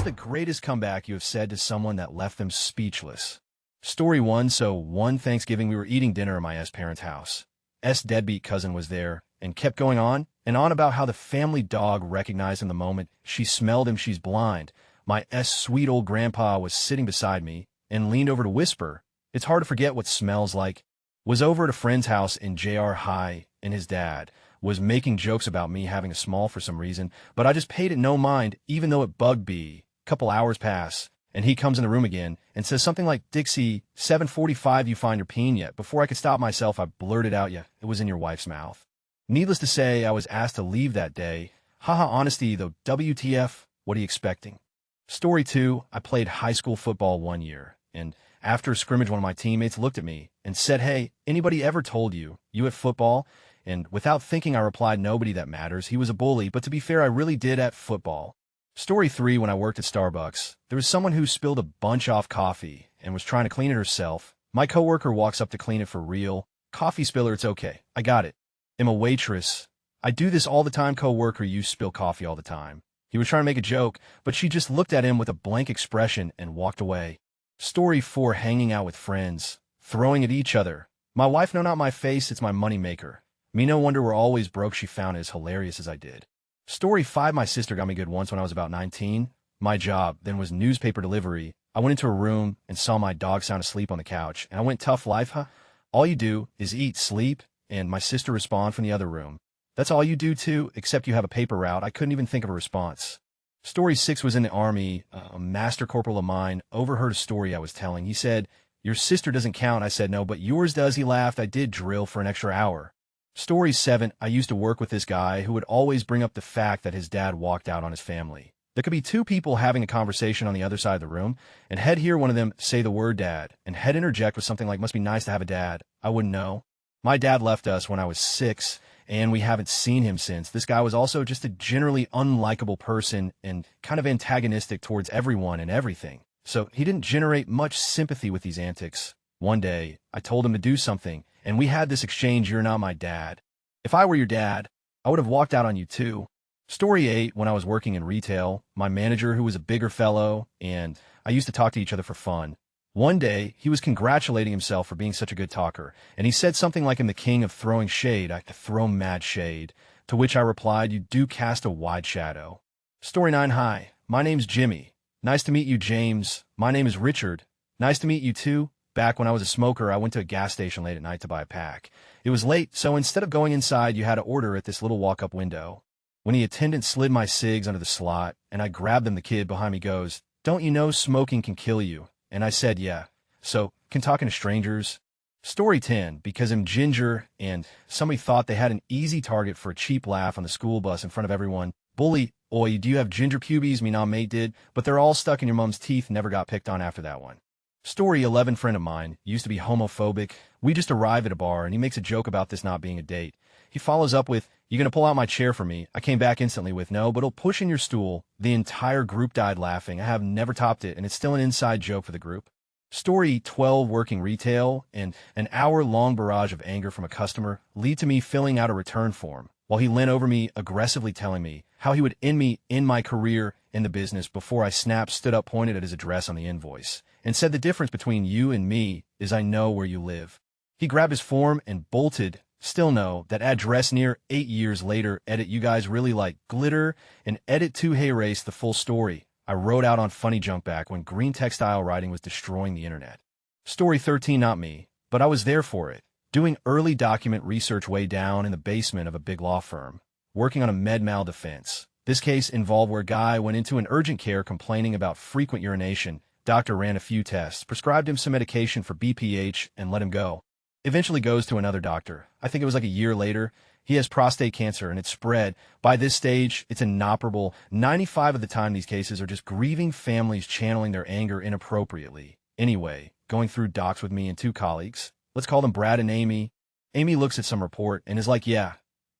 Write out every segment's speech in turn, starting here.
is the greatest comeback you have said to someone that left them speechless? Story 1. So one Thanksgiving we were eating dinner at my parents' house. Deadbeat cousin was there and kept going on and on about how the family dog recognized him the moment she smelled him. She's blind. My sweet old grandpa was sitting beside me and leaned over to whisper, "It's hard to forget what smells like." Was over at a friend's house in JR High, and his dad was making jokes about me having a small for some reason, but I just paid it no mind, even though it bugged me. Couple hours pass, and he comes in the room again and says something like, "Dixie, 7:45, you find your peen yet?" Before I could stop myself, I blurted out, "Yeah, it was in your wife's mouth." Needless to say, I was asked to leave that day. Haha, honesty, though. WTF, what are you expecting? Story 2, I played high school football one year, and after a scrimmage, one of my teammates looked at me and said, "Hey, anybody ever told you at football?" And without thinking, I replied, "Nobody that matters." He was a bully, but to be fair, I really did at football. Story 3, when I worked at Starbucks, there was someone who spilled a bunch off coffee and was trying to clean it herself. My coworker walks up to clean it for real. "Coffee spiller, it's okay. I got it." I'm a waitress. "I do this all the time, coworker. You spill coffee all the time." He was trying to make a joke, but she just looked at him with a blank expression and walked away. Story 4, hanging out with friends, throwing at each other. "My wife, no, not my face, it's my money maker. Me, no wonder we're always broke." She found it as hilarious as I did. Story 5, my sister got me good once when I was about 19. My job then was newspaper delivery. I went into a room and saw my dog sound asleep on the couch, and I went, "Tough life, huh? All you do is eat, sleep," and my sister responded from the other room, "That's all you do too, except you have a paper route." I couldn't even think of a response. Story 6 was in the Army. A master corporal of mine overheard a story I was telling. He said, "Your sister doesn't count." I said, "No, but yours does." He laughed. I did drill for an extra hour. Story 7, I used to work with this guy who would always bring up the fact that his dad walked out on his family. There could be two people having a conversation on the other side of the room, and he'd hear one of them say the word dad, and he'd interject with something like, "Must be nice to have a dad." I wouldn't know. My dad left us when I was 6, and we haven't seen him since. This guy was also just a generally unlikable person and kind of antagonistic towards everyone and everything. So he didn't generate much sympathy with these antics. One day, I told him to do something, and we had this exchange, "You're not my dad. If I were your dad, I would have walked out on you too." Story 8, when I was working in retail, my manager, who was a bigger fellow, and I used to talk to each other for fun. One day, he was congratulating himself for being such a good talker, and he said something like, "I'm the king of throwing shade. I throw mad shade." To which I replied, "You do cast a wide shadow." Story 9, hi, my name's Jimmy. "Nice to meet you, James. My name is Richard. Nice to meet you too." Back when I was a smoker, I went to a gas station late at night to buy a pack. It was late, so instead of going inside, you had to order at this little walk-up window. When the attendant slid my cigs under the slot, and I grabbed them, the kid behind me goes, "Don't you know smoking can kill you?" And I said, "Yeah. So, can talking to strangers?" Story 10, because I'm ginger, and somebody thought they had an easy target for a cheap laugh on the school bus in front of everyone. "Bully, oi, do you have ginger pubes?" Me, nah, mate did, but they're all stuck in your mom's teeth, never got picked on after that one. Story 11, friend of mine, used to be homophobic. We just arrive at a bar, and he makes a joke about this not being a date. He follows up with, "You gonna pull out my chair for me?" I came back instantly with, "No, but he'll push in your stool." The entire group died laughing. I have never topped it, and it's still an inside joke for the group. Story 12, working retail, and an hour-long barrage of anger from a customer lead to me filling out a return form, while he leaned over me, aggressively telling me how he would end me in my career in the business. Before I snapped, stood up, pointed at his address on the invoice, and said, "The difference between you and me is I know where you live." He grabbed his form and bolted. Still no, that address near 8 years later. Edit, you guys really like glitter. And edit 2, hey race, the full story. I wrote out on Funny Junk back when green textile writing was destroying the internet. Story 13, not me, but I was there for it. Doing early document research way down in the basement of a big law firm. Working on a med mal defense. This case involved where a guy went into an urgent care complaining about frequent urination. Doctor ran a few tests, prescribed him some medication for BPH, and let him go. Eventually goes to another doctor. I think it was like a year later. He has prostate cancer, and it's spread. By this stage, it's inoperable. 95 of the time, these cases are just grieving families channeling their anger inappropriately. Anyway, going through docs with me and 2 colleagues. Let's call them Brad and Amy. Amy looks at some report and is like, "Yeah,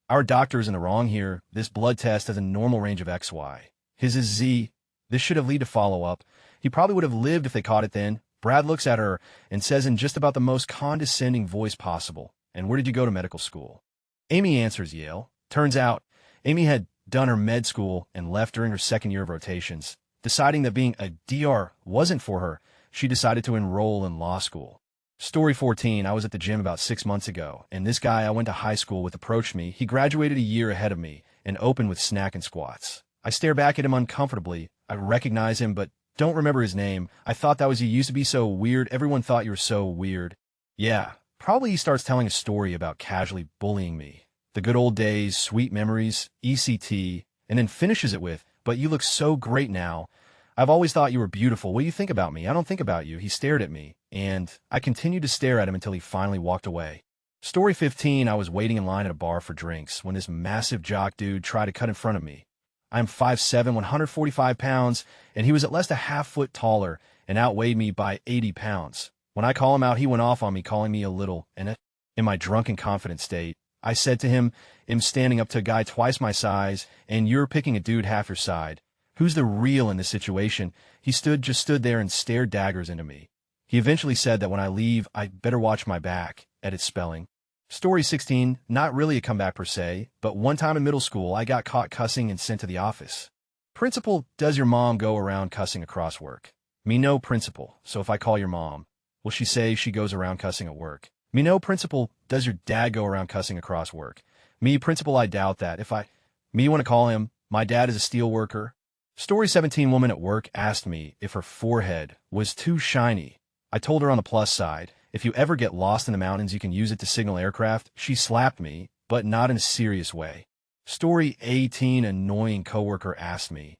our doctor is in the wrong here. This blood test has a normal range of XY. His is Z. This should have led to follow-up. He probably would have lived if they caught it then." Brad looks at her and says in just about the most condescending voice possible, "And where did you go to medical school?" Amy answers, "Yale." Turns out, Amy had done her med school and left during her second year of rotations. Deciding that being a DR wasn't for her, she decided to enroll in law school. Story 14, I was at the gym about 6 months ago, and this guy I went to high school with approached me. He graduated a year ahead of me and opened with snack and squats. I stare back at him uncomfortably. I recognize him, but don't remember his name. I thought that was you used to be so weird. Everyone thought you were so weird. Yeah, probably he starts telling a story about casually bullying me. The good old days, sweet memories, ECT, and then finishes it with, but you look so great now. I've always thought you were beautiful. What do you think about me? I don't think about you. He stared at me, and I continued to stare at him until he finally walked away. Story 15, I was waiting in line at a bar for drinks when this massive jock dude tried to cut in front of me. I'm 5'7", 145 pounds, and he was at least a half foot taller and outweighed me by 80 pounds. When I call him out, he went off on me, calling me a little, and in my drunken, confident state, I said to him, I'm standing up to a guy twice my size, and you're picking a dude half your side. Who's the real in this situation? He just stood there and stared daggers into me. He eventually said that when I leave, I better watch my back. Edit spelling. Story 16, not really a comeback per se, but one time in middle school, I got caught cussing and sent to the office. Principal, does your mom go around cussing across work? Me no, principal, so if I call your mom, will she say she goes around cussing at work? Me no, principal, does your dad go around cussing across work? Me, principal, I doubt that. Me want to call him, my dad is a steel worker. Story 17, woman at work asked me if her forehead was too shiny. I told her on the plus side, if you ever get lost in the mountains, you can use it to signal aircraft. She slapped me, but not in a serious way. Story 18, annoying coworker asked me,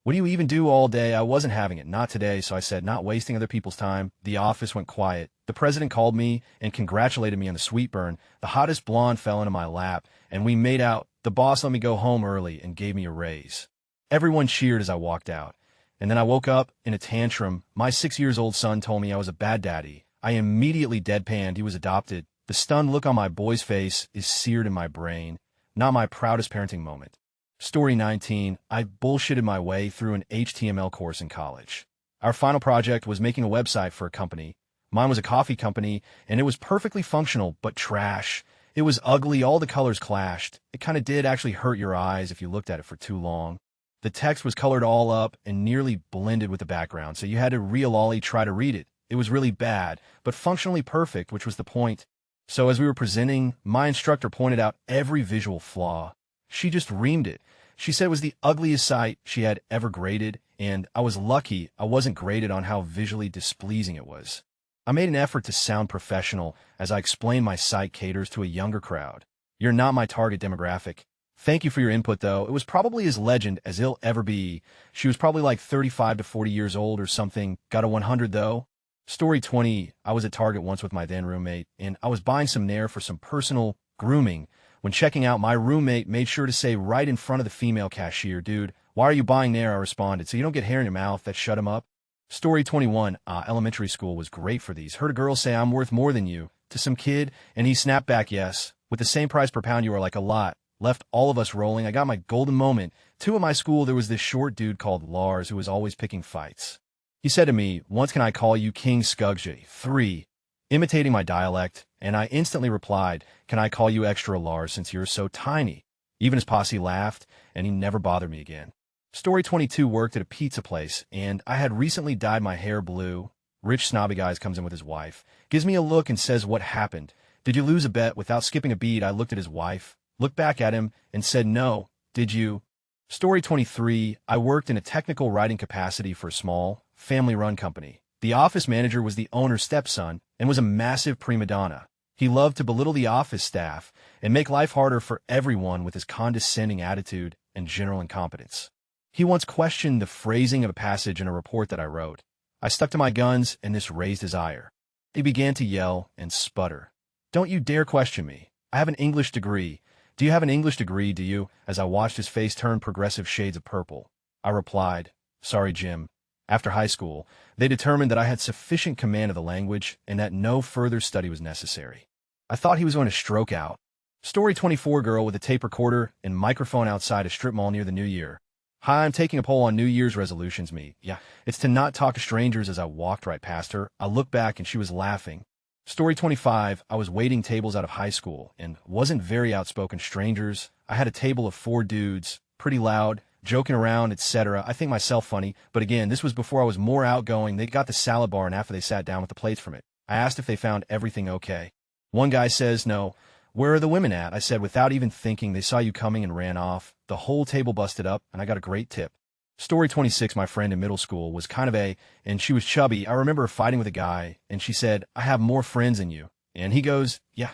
what do you even do all day? I wasn't having it, not today, so I said, not wasting other people's time. The office went quiet. The president called me and congratulated me on the sweet burn. The hottest blonde fell into my lap, and we made out. The boss let me go home early and gave me a raise. Everyone cheered as I walked out. And then I woke up in a tantrum. My 6-year-old son told me I was a bad daddy. I immediately deadpanned. He was adopted. The stunned look on my boy's face is seared in my brain. Not my proudest parenting moment. Story 19, I bullshitted my way through an HTML course in college. Our final project was making a website for a company. Mine was a coffee company, and it was perfectly functional, but trash. It was ugly. All the colors clashed. It kind of did actually hurt your eyes if you looked at it for too long. The text was colored all up and nearly blended with the background, so you had to real-ollie try to read it. It was really bad, but functionally perfect, which was the point. So as we were presenting, my instructor pointed out every visual flaw. She just reamed it. She said it was the ugliest site she had ever graded, and I was lucky I wasn't graded on how visually displeasing it was. I made an effort to sound professional as I explained my site caters to a younger crowd. You're not my target demographic. Thank you for your input, though. It was probably as legend as it'll ever be. She was probably like 35 to 40 years old or something. Got a 100, though. Story 20, I was at Target once with my then roommate, and I was buying some Nair for some personal grooming. When checking out, my roommate made sure to say right in front of the female cashier, dude, why are you buying Nair? I responded, so you don't get hair in your mouth. That shut him up. Story 21, elementary school was great for these. Heard a girl say I'm worth more than you to some kid, and he snapped back, yes. With the same price per pound, you are like a lot. Left all of us rolling. I got my golden moment. 2 at my school, there was this short dude called Lars who was always picking fights. He said to me, once can I call you King Skugje? 3, imitating my dialect, and I instantly replied, can I call you Extra Lars since you're so tiny? Even his posse laughed, and he never bothered me again. Story 22, worked at a pizza place, and I had recently dyed my hair blue. Rich snobby guy comes in with his wife, gives me a look and says, what happened? Did you lose a bet? Without skipping a beat, I looked at his wife, looked back at him, and said, no, did you? Story 23, I worked in a technical writing capacity for a small, family-run company. The office manager was the owner's stepson and was a massive prima donna. He loved to belittle the office staff and make life harder for everyone with his condescending attitude and general incompetence. He once questioned the phrasing of a passage in a report that I wrote. I stuck to my guns, and this raised his ire. He began to yell and sputter. Don't you dare question me. I have an English degree. Do you have an English degree, do you? As I watched his face turn progressive shades of purple, I replied, sorry, Jim. After high school, they determined that I had sufficient command of the language and that no further study was necessary. I thought he was going to stroke out. Story 24, girl with a tape recorder and microphone outside a strip mall near the new year. Hi, I'm taking a poll on New Year's resolutions, me. Yeah, it's to not talk to strangers. As I walked right past her, I looked back and she was laughing. Story 25, I was waiting tables out of high school and wasn't very outspoken strangers. I had a table of 4 dudes, pretty loud, joking around, etc. I think myself funny, but again, this was before I was more outgoing. They got the salad bar, and after they sat down with the plates from it, I asked if they found everything okay. One guy says, "No. Where are the women at?" I said, without even thinking, "They saw you coming and ran off." The whole table busted up, and I got a great tip. Story 26, my friend in middle school was kind of and she was chubby. I remember her fighting with a guy, and she said, "I have more friends than you." And he goes, "Yeah,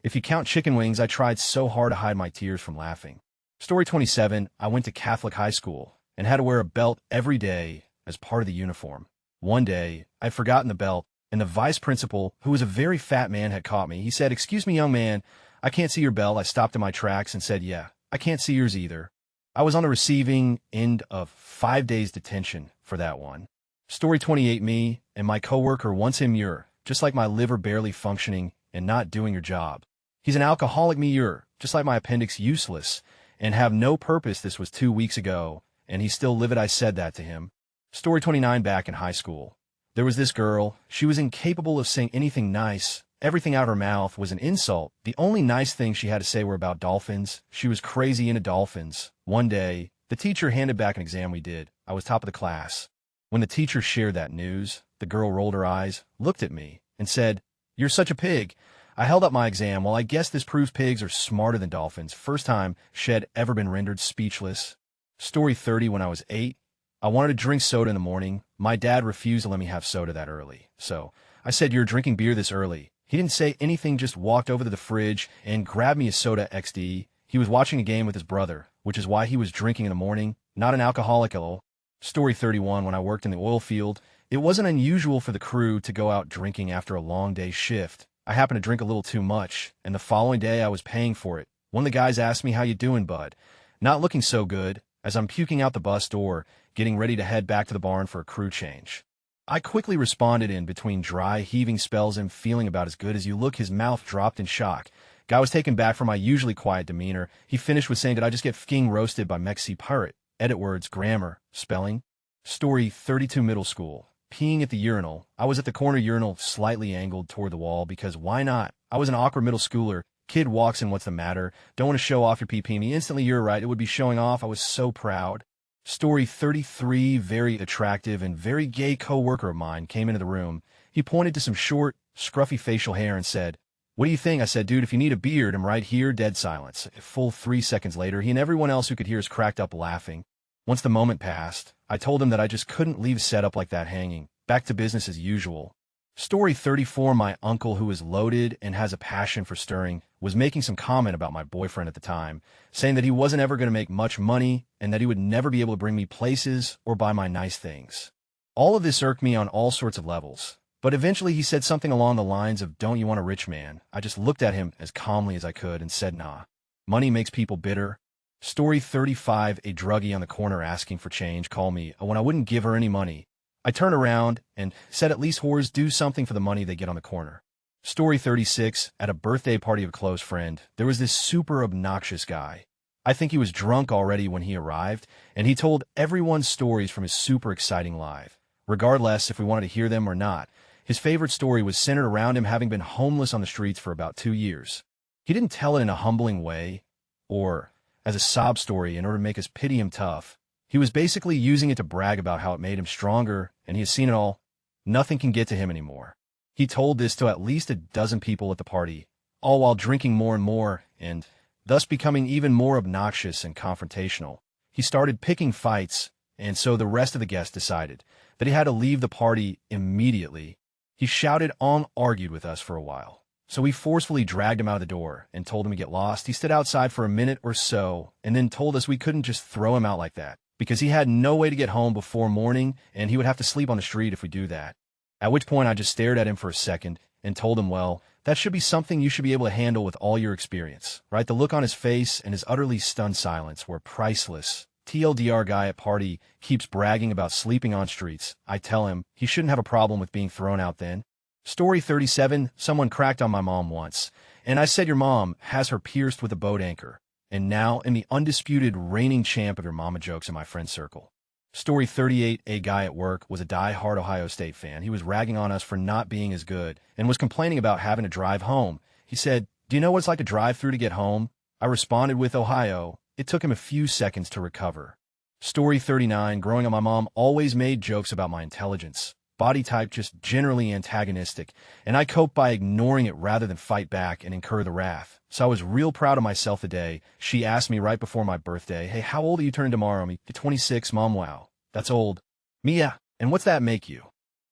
if you count chicken wings." I tried so hard to hide my tears from laughing. Story 27, I went to Catholic high school and had to wear a belt every day as part of the uniform. One day, I'd forgotten the belt, and the vice principal, who was a very fat man, had caught me. He said, "Excuse me, young man, I can't see your belt." I stopped in my tracks and said, "Yeah, I can't see yours either." I was on the receiving end of 5 days detention for that one. Story 28, me and my coworker once him, "You're just like my liver barely functioning and not doing your job." He's an alcoholic, me, "You're just like my appendix, useless and have no purpose." This was 2 weeks ago, and he's still livid I said that to him. Story 29, back in high school. There was this girl. She was incapable of saying anything nice. Everything out of her mouth was an insult. The only nice things she had to say were about dolphins. She was crazy into dolphins. One day, the teacher handed back an exam we did. I was top of the class. When the teacher shared that news, the girl rolled her eyes, looked at me, and said, "You're such a pig." I held up my exam. Well, I guess this proves pigs are smarter than dolphins. First time she'd ever been rendered speechless. Story 30, when I was 8, I wanted to drink soda in the morning. My dad refused to let me have soda that early. So I said, "You're drinking beer this early." He didn't say anything, just walked over to the fridge and grabbed me a soda XD. He was watching a game with his brother, which is why he was drinking in the morning, not an alcoholic at all. Story 31, when I worked in the oil field, it wasn't unusual for the crew to go out drinking after a long day shift. I happened to drink a little too much, and the following day I was paying for it. One of the guys asked me, "How you doing, bud?" Not looking so good, as I'm puking out the bus door, getting ready to head back to the barn for a crew change. I quickly responded in between dry, heaving spells and feeling about as good as you look. His mouth dropped in shock. Guy was taken back from my usually quiet demeanor. He finished with saying, "Did I just get f***ing roasted by Mexi Pirate?" Edit words, grammar, spelling. Story 32, middle school. Peeing at the urinal. I was at the corner urinal, slightly angled toward the wall, because why not? I was an awkward middle schooler. Kid walks in, "What's the matter? Don't want to show off your pee-pee." Me, instantly, "You're right, it would be showing off." I was so proud. Story 33, very attractive and very gay co-worker of mine came into the room. He pointed to some short, scruffy facial hair and said, "What do you think?" I said, "Dude, if you need a beard, I'm right here." Dead silence. A full 3 seconds later, he and everyone else who could hear us cracked up laughing. Once the moment passed, I told him that I just couldn't leave a setup like that hanging. Back to business as usual. Story 34, my uncle, who is loaded and has a passion for stirring, was making some comment about my boyfriend at the time, saying that he wasn't ever going to make much money and that he would never be able to bring me places or buy my nice things. All of this irked me on all sorts of levels, but eventually he said something along the lines of, "Don't you want a rich man?" I just looked at him as calmly as I could and said, "Nah. Money makes people bitter." Story 35, a druggie on the corner asking for change called me when I wouldn't give her any money. I turned around and said, "At least whores do something for the money they get on the corner." Story 36, at a birthday party of a close friend, there was this super obnoxious guy. I think he was drunk already when he arrived, and he told everyone stories from his super exciting life, regardless if we wanted to hear them or not. His favorite story was centered around him having been homeless on the streets for about 2 years. He didn't tell it in a humbling way or as a sob story in order to make us pity him tough. He was basically using it to brag about how it made him stronger, and he has seen it all. Nothing can get to him anymore. He told this to at least a dozen people at the party, all while drinking more and more, and thus becoming even more obnoxious and confrontational. He started picking fights, and so the rest of the guests decided that he had to leave the party immediately. He shouted on, argued with us for a while. So we forcefully dragged him out of the door and told him to get lost. He stood outside for a minute or so, and then told us we couldn't just throw him out like that, because he had no way to get home before morning, and he would have to sleep on the street if we do that. At which point I just stared at him for a second and told him, "Well, that should be something you should be able to handle with all your experience," right? The look on his face and his utterly stunned silence were priceless. TLDR guy at party keeps bragging about sleeping on streets. I tell him he shouldn't have a problem with being thrown out then. Story 37, someone cracked on my mom once, and I said, "Your mom has her pierced with a boat anchor." And now am the undisputed reigning champ of your mama jokes in my friend circle. Story 38, a guy at work was a die-hard Ohio State fan. He was ragging on us for not being as good and was complaining about having to drive home. He said, "Do you know what it's like to drive through to get home?" I responded with Ohio. It took him a few seconds to recover. Story 39. Growing up, my mom always made jokes about my intelligence. Body type just generally antagonistic, and I coped by ignoring it rather than fight back and incur the wrath. So I was real proud of myself the day she asked me right before my birthday, "Hey, how old are you turning tomorrow?" Me, 26, Mom. Wow, that's old. Me, yeah. And what's that make you?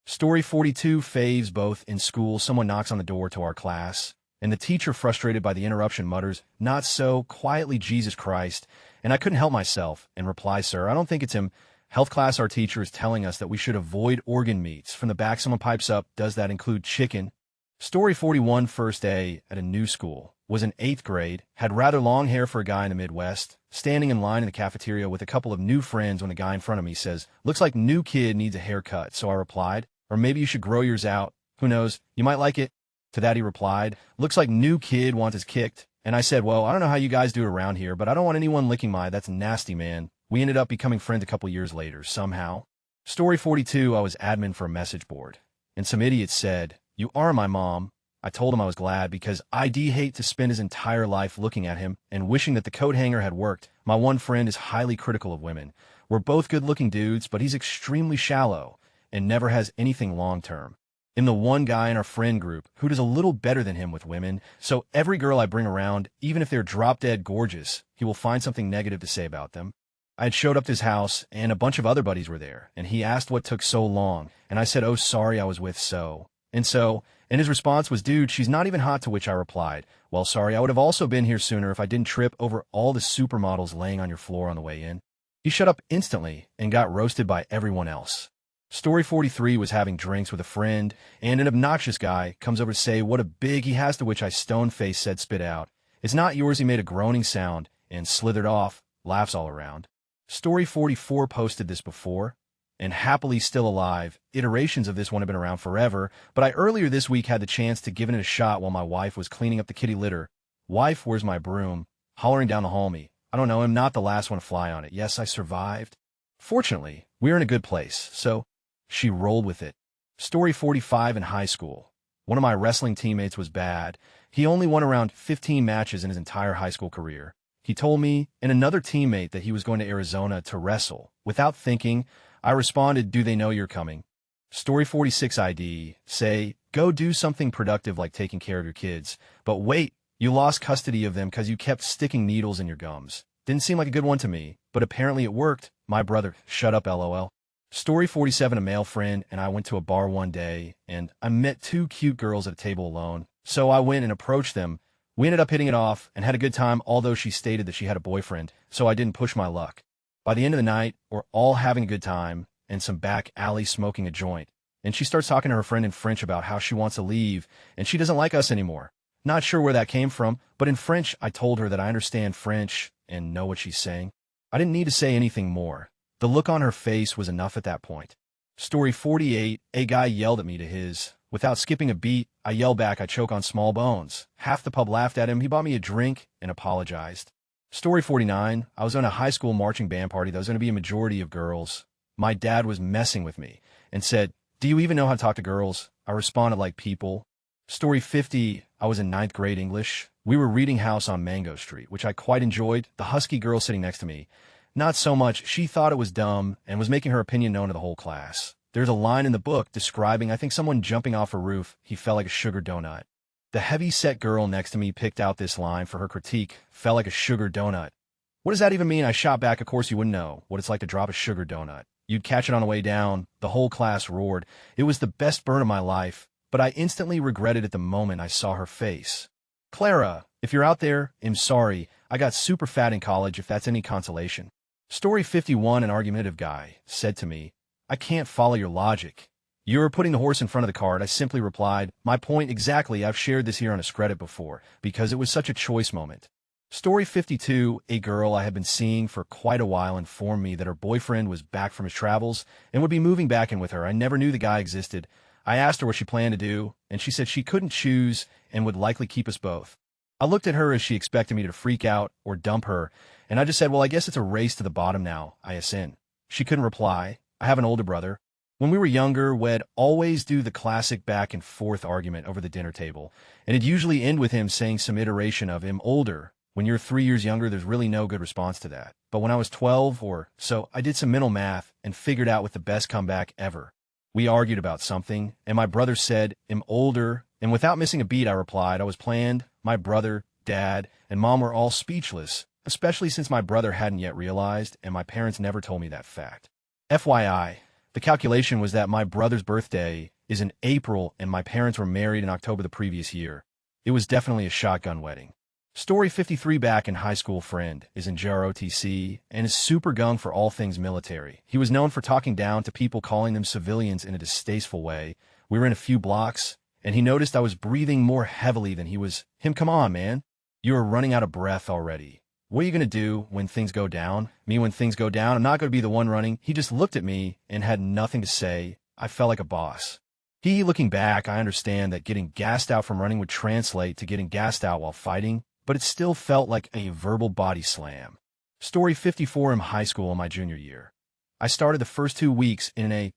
Story 42. Faves. Both in school, someone knocks on the door to our class, and the teacher, frustrated by the interruption, mutters, "Not so," quietly, "Jesus Christ." And I couldn't help myself and reply, "Sir, I don't think it's him. Health class, our teacher is telling us that we should avoid organ meats." From the back, someone pipes up, "Does that include chicken?" Story 41. First day at a new school. Was in 8th grade, had rather long hair for a guy in the Midwest, standing in line in the cafeteria with a couple of new friends when the guy in front of me says, "Looks like new kid needs a haircut." So I replied, "Or maybe you should grow yours out. Who knows? You might like it." To that he replied, "Looks like new kid wants his kicked." And I said, "Well, I don't know how you guys do it around here, but I don't want anyone licking my, that's nasty, man." We ended up becoming friends a couple years later, somehow. Story 42. I was admin for a message board, and some idiot said, "You are my mom." I told him I was glad because I'd hate to spend his entire life looking at him and wishing that the coat hanger had worked. My one friend is highly critical of women. We're both good-looking dudes, but he's extremely shallow and never has anything long-term. I'm the one guy in our friend group who does a little better than him with women, so every girl I bring around, even if they're drop-dead gorgeous, he will find something negative to say about them. I had showed up to his house, and a bunch of other buddies were there, and he asked what took so long, and I said, "Oh, sorry, I was with so." And his response was, "Dude, she's not even hot," to which I replied, "Well, sorry, I would have also been here sooner if I didn't trip over all the supermodels laying on your floor on the way in." He shut up instantly and got roasted by everyone else. Story 43. Was having drinks with a friend, and an obnoxious guy comes over to say what a big he has, to which I stone-faced said, "Spit out." "It's not yours." He made a groaning sound and slithered off, laughs all around. Story 44. Posted this before, and happily still alive. Iterations of this one have been around forever, but I earlier this week had the chance to give it a shot while my wife was cleaning up the kitty litter. "Wife, where's my broom?" Hollering down the hall me. I don't know, I'm not the last one to fly on it. Yes, I survived. Fortunately, we're in a good place, so she rolled with it. Story 45. In high school, one of my wrestling teammates was bad. He only won around 15 matches in his entire high school career. He told me and another teammate that he was going to Arizona to wrestle. Without thinking, I responded, "Do they know you're coming?" Story 46. ID. Say, go do something productive like taking care of your kids. But wait, you lost custody of them because you kept sticking needles in your gums. Didn't seem like a good one to me, but apparently it worked. My brother, shut up, LOL. Story 47. A male friend and I went to a bar one day, and I met two cute girls at a table alone. So I went and approached them. We ended up hitting it off and had a good time, although she stated that she had a boyfriend, so I didn't push my luck. By the end of the night, we're all having a good time and some back alley smoking a joint. And she starts talking to her friend in French about how she wants to leave and she doesn't like us anymore. Not sure where that came from, but in French, I told her that I understand French and know what she's saying. I didn't need to say anything more. The look on her face was enough at that point. Story 48. A guy yelled at me to his. Without skipping a beat, I yelled back, "I choke on small bones." Half the pub laughed at him. He bought me a drink and apologized. Story 49. I was on a high school marching band party that was going to be a majority of girls. My dad was messing with me and said, "Do you even know how to talk to girls?" I responded like people. Story 50. I was in 9th grade English. We were reading House on Mango Street, which I quite enjoyed. The husky girl sitting next to me, not so much. She thought it was dumb and was making her opinion known to the whole class. There's a line in the book describing, I think, someone jumping off a roof. He fell like a sugar donut. The heavy-set girl next to me picked out this line for her critique, "Fell like a sugar donut." What does that even mean? I shot back, "Of course you wouldn't know what it's like to drop a sugar donut. You'd catch it on the way down." The whole class roared. It was the best burn of my life, but I instantly regretted it the moment I saw her face. Clara, if you're out there, I'm sorry. I got super fat in college, if that's any consolation. Story 51. An argumentative guy said to me, "I can't follow your logic. You're putting the horse in front of the cart." I simply replied, "My point exactly. I've shared this here on AskReddit before, because it was such a choice moment." Story 52. A girl I had been seeing for quite a while informed me that her boyfriend was back from his travels and would be moving back in with her. I never knew the guy existed. I asked her what she planned to do, and she said she couldn't choose and would likely keep us both. I looked at her as she expected me to freak out or dump her, and I just said, "Well, I guess it's a race to the bottom now, ISN." She couldn't reply. I have an older brother. When we were younger, we'd always do the classic back and forth argument over the dinner table, and it'd usually end with him saying some iteration of "I'm older," When you're 3 years younger, there's really no good response to that. But when I was 12 or so, I did some mental math and figured out with the best comeback ever. We argued about something, and my brother said, "I'm older," and without missing a beat, I replied, "I was planned." My brother, dad, and mom were all speechless, especially since my brother hadn't yet realized, and my parents never told me that fact. FYI, the calculation was that my brother's birthday is in April, and my parents were married in October the previous year. It was definitely a shotgun wedding. Story 53 back in high school friend is in JROTC and is super gung for all things military. He was known for talking down to people, calling them civilians in a distasteful way. We were in a few blocks, and he noticed I was breathing more heavily than he was. Come on, man. You are running out of breath already. What are you going to do when things go down? Me, when things go down, I'm not going to be the one running. He just looked at me and had nothing to say. I felt like a boss. Looking back, I understand that getting gassed out from running would translate to getting gassed out while fighting, but it still felt like a verbal body slam. Story 54 in high school in my junior year. I started the first 2 weeks in a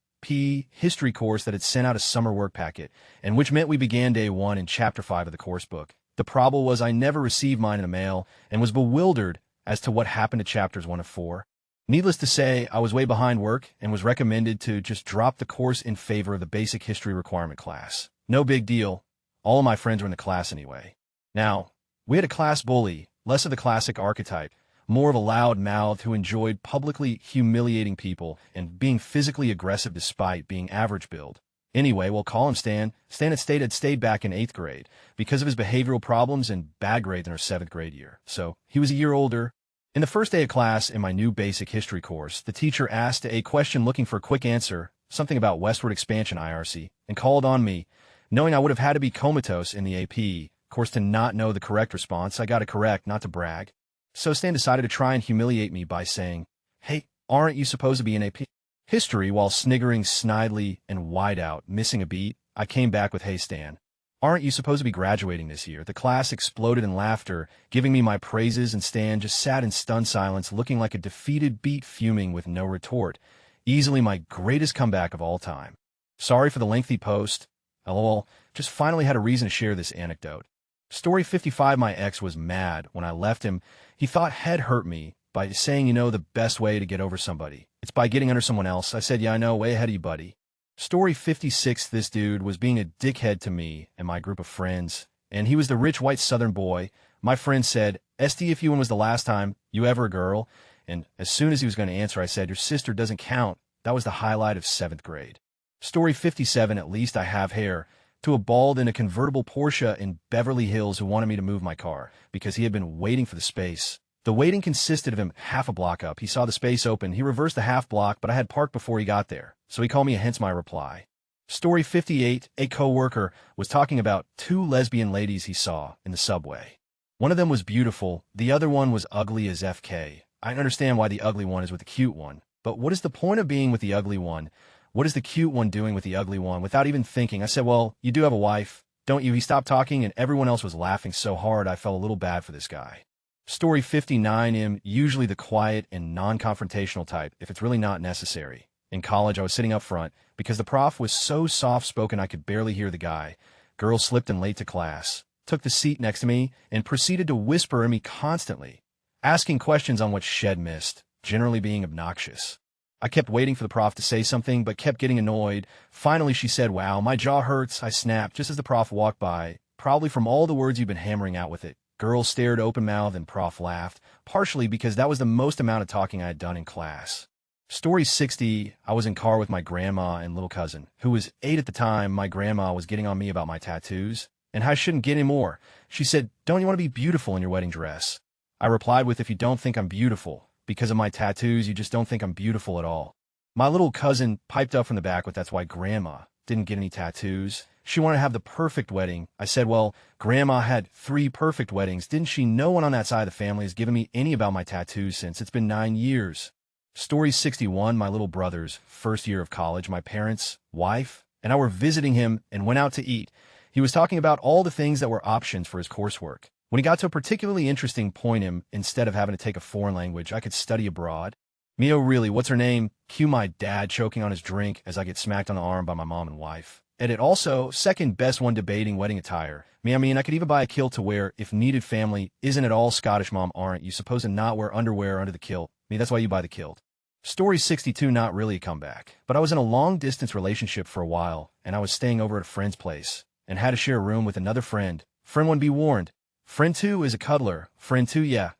history course that had sent out a summer work packet, and which meant we began day 1 in chapter 5 of the course book. The problem was I never received mine in the mail and was bewildered as to what happened to chapters 1 of 4. Needless to say, I was way behind work and was recommended to just drop the course in favor of the basic history requirement class. No big deal. All of my friends were in the class anyway. Now, we had a class bully, less of the classic archetype, more of a loud-mouthed who enjoyed publicly humiliating people and being physically aggressive despite being average build. Anyway, we'll call him Stan. Stan had stayed back in 8th grade because of his behavioral problems and bad grades in our 7th grade year. So he was a year older. In the first day of class in my new basic history course, the teacher asked a question looking for a quick answer, something about westward expansion IRC, and called on me. Knowing I would have had to be comatose in the AP course to not know the correct response, I got it correct, not to brag. So Stan decided to try and humiliate me by saying, "Hey, aren't you supposed to be in AP history?" While sniggering snidely and wide out, missing a beat, I came back with, "Hey Stan, aren't you supposed to be graduating this year?" The class exploded in laughter, giving me my praises, and Stan just sat in stunned silence, looking like a defeated beat, fuming with no retort. Easily my greatest comeback of all time. Sorry for the lengthy post. LOL, just finally had a reason to share this anecdote. Story 55, my ex was mad when I left him. He thought he'd hurt me by saying, the best way to get over somebody, it's by getting under someone else. I said, "Yeah, I know, way ahead of you, buddy." Story 56, this dude was being a dickhead to me and my group of friends, and he was the rich white southern boy. My friend said, "SD, if you when was the last time you ever a girl?" And as soon as he was going to answer, I said, "Your sister doesn't count." That was the highlight of 7th grade. Story 57, at least I have hair, to a bald in a convertible Porsche in Beverly Hills who wanted me to move my car because he had been waiting for the space. The waiting consisted of him half a block up. He saw the space open. He reversed the half block, but I had parked before he got there, so he called me, hence my reply. Story 58, a co-worker was talking about 2 lesbian ladies he saw in the subway. One of them was beautiful. The other one was ugly as FK. I understand why the ugly one is with the cute one, but what is the point of being with the ugly one? What is the cute one doing with the ugly one? Without even thinking, I said, "Well, you do have a wife, don't you?" He stopped talking, and everyone else was laughing so hard I felt a little bad for this guy. Story 59, am usually the quiet and non-confrontational type if it's really not necessary. In college, I was sitting up front because the prof was so soft-spoken I could barely hear the guy. Girl slipped in late to class, took the seat next to me, and proceeded to whisper at me constantly, asking questions on what shed missed, generally being obnoxious. I kept waiting for the prof to say something, but kept getting annoyed. Finally, she said, "Wow, my jaw hurts." I snapped just as the prof walked by, probably from all the words you've been hammering out with it. Girl stared open-mouthed and prof laughed, partially because that was the most amount of talking I had done in class. Story 60, I was in car with my grandma and little cousin, who was 8 at the time. My grandma was getting on me about my tattoos, and how I shouldn't get any more. She said, "Don't you want to be beautiful in your wedding dress?" I replied with, "If you don't think I'm beautiful because of my tattoos, you just don't think I'm beautiful at all." My little cousin piped up from the back with, "That's why Grandma didn't get any tattoos. She wanted to have the perfect wedding." I said, "Well, Grandma had 3 perfect weddings. Didn't she? No one on that side of the family has given me any about my tattoos since. It's been 9 years. Story 61, my little brother's first year of college. My parents, wife, and I were visiting him and went out to eat. He was talking about all the things that were options for his coursework. When he got to a particularly interesting point, instead of having to take a foreign language, I could study abroad. Me, "Oh really, what's her name?" Cue my dad choking on his drink as I get smacked on the arm by my mom and wife. Edit also, second best one debating wedding attire. I mean, I could even buy a kilt to wear if needed. Family isn't at all Scottish. Mom, aren't you supposed to not wear underwear under the kilt? I mean, that's why you buy the kilt. Story 62, not really a comeback. But I was in a long-distance relationship for a while, and I was staying over at a friend's place, and had to share a room with another friend. Friend 1, be warned. Friend 2 is a cuddler. Friend 2, yeah.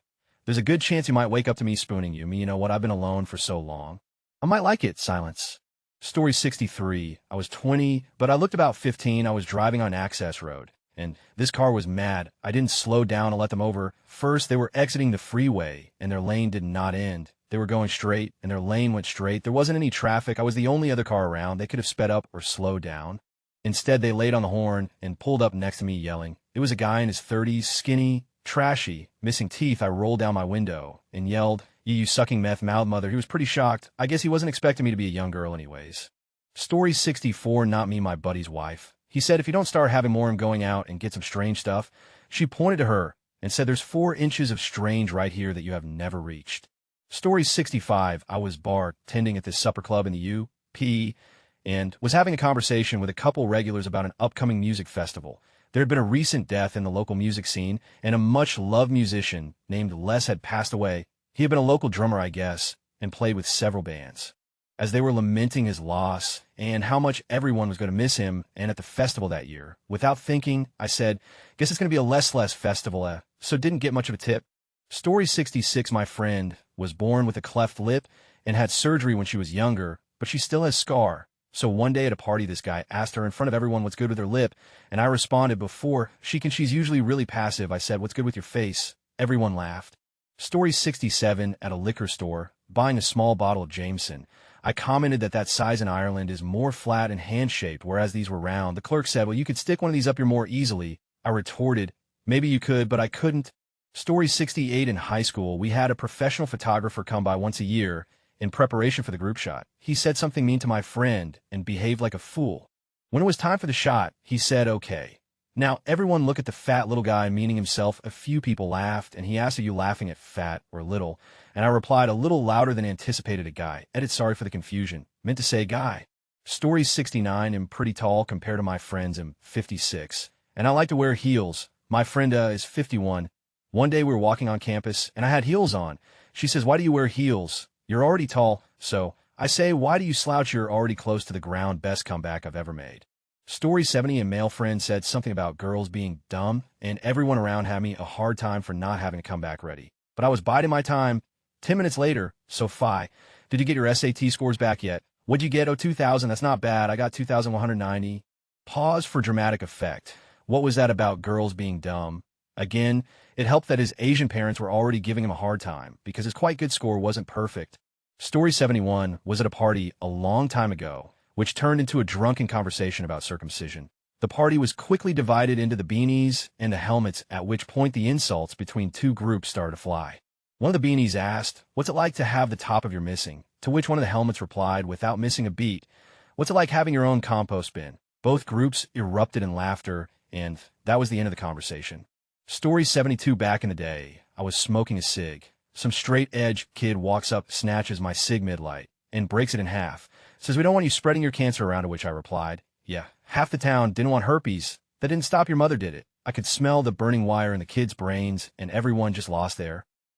There's a good chance you might wake up to me spooning you. I mean, you know what, I've been alone for so long. I might like it. Silence. Story 63, I was 20, but I looked about 15. I was driving on Access Road, and this car was mad. I didn't slow down and let them over. First, they were exiting the freeway, and their lane did not end. They were going straight, and their lane went straight. There wasn't any traffic. I was the only other car around. They could have sped up or slowed down. Instead, they laid on the horn and pulled up next to me yelling. It was a guy in his 30s, skinny, trashy, missing teeth. I rolled down my window and yelled, "You sucking meth mouth mother." He was pretty shocked. I guess he wasn't expecting me to be a young girl anyways. Story 64, not me, my buddy's wife. He said if you don't start having more, I'm going out and get some strange stuff. She pointed to her and said there's 4 inches of strange right here that you have never reached. Story 65, I was bartending at this supper club in the UP and was having a conversation with a couple regulars about an upcoming music festival. There had been a recent death in the local music scene, and a much-loved musician named Les had passed away. He had been a local drummer, I guess, and played with several bands. As they were lamenting his loss and how much everyone was going to miss him and at the festival that year, without thinking, I said, guess it's going to be a Les festival, so didn't get much of a tip. Story 66, my friend was born with a cleft lip and had surgery when she was younger, but she still has scar. So one day at a party, this guy asked her in front of everyone what's good with her lip, and I responded before she's usually really passive. I said, what's good with your face? Everyone laughed. Story 67, at a liquor store, buying a small bottle of Jameson. I commented that size in Ireland is more flat and hand-shaped, whereas these were round. The clerk said, well, you could stick one of these up your more easily. I retorted, maybe you could, but I couldn't. Story 68, in high school, we had a professional photographer come by once a year in preparation for the group shot. He said something mean to my friend and behaved like a fool. When it was time for the shot, he said, okay. Now, everyone look at the fat little guy, meaning himself. A few people laughed, and he asked, are you laughing at fat or little? And I replied a little louder than anticipated, a guy. Edit, sorry for the confusion. Meant to say guy. Story 69, I'm pretty tall compared to my friends. I'm 56. And I like to wear heels. My friend is 51. One day we were walking on campus, and I had heels on. She says, why do you wear heels? You're already tall. So I say, why do you slouch? You're already close to the ground. Best comeback I've ever made. Story 70, a male friend said something about girls being dumb, and everyone around had me a hard time for not having a comeback ready. But I was biding my time. 10 minutes later, so Phi, did you get your SAT scores back yet? What'd you get? Oh, 2,000. That's not bad. I got 2,190. Pause for dramatic effect. What was that about girls being dumb? Again, it helped that his Asian parents were already giving him a hard time because his quite good score wasn't perfect. Story 71 was at a party a long time ago, which turned into a drunken conversation about circumcision. The party was quickly divided into the beanies and the helmets, at which point the insults between two groups started to fly. One of the beanies asked, what's it like to have the top of your missing? To which one of the helmets replied, without missing a beat, what's it like having your own compost bin? Both groups erupted in laughter, and that was the end of the conversation. Story 72, back in the day, I was smoking a cig. Some straight-edge kid walks up, snatches my cig mid-light, and breaks it in half. Says, we don't want you spreading your cancer around, to which I replied, yeah, half the town didn't want herpes. That didn't stop your mother, did it? I could smell the burning wire in the kid's brains, and everyone just lost their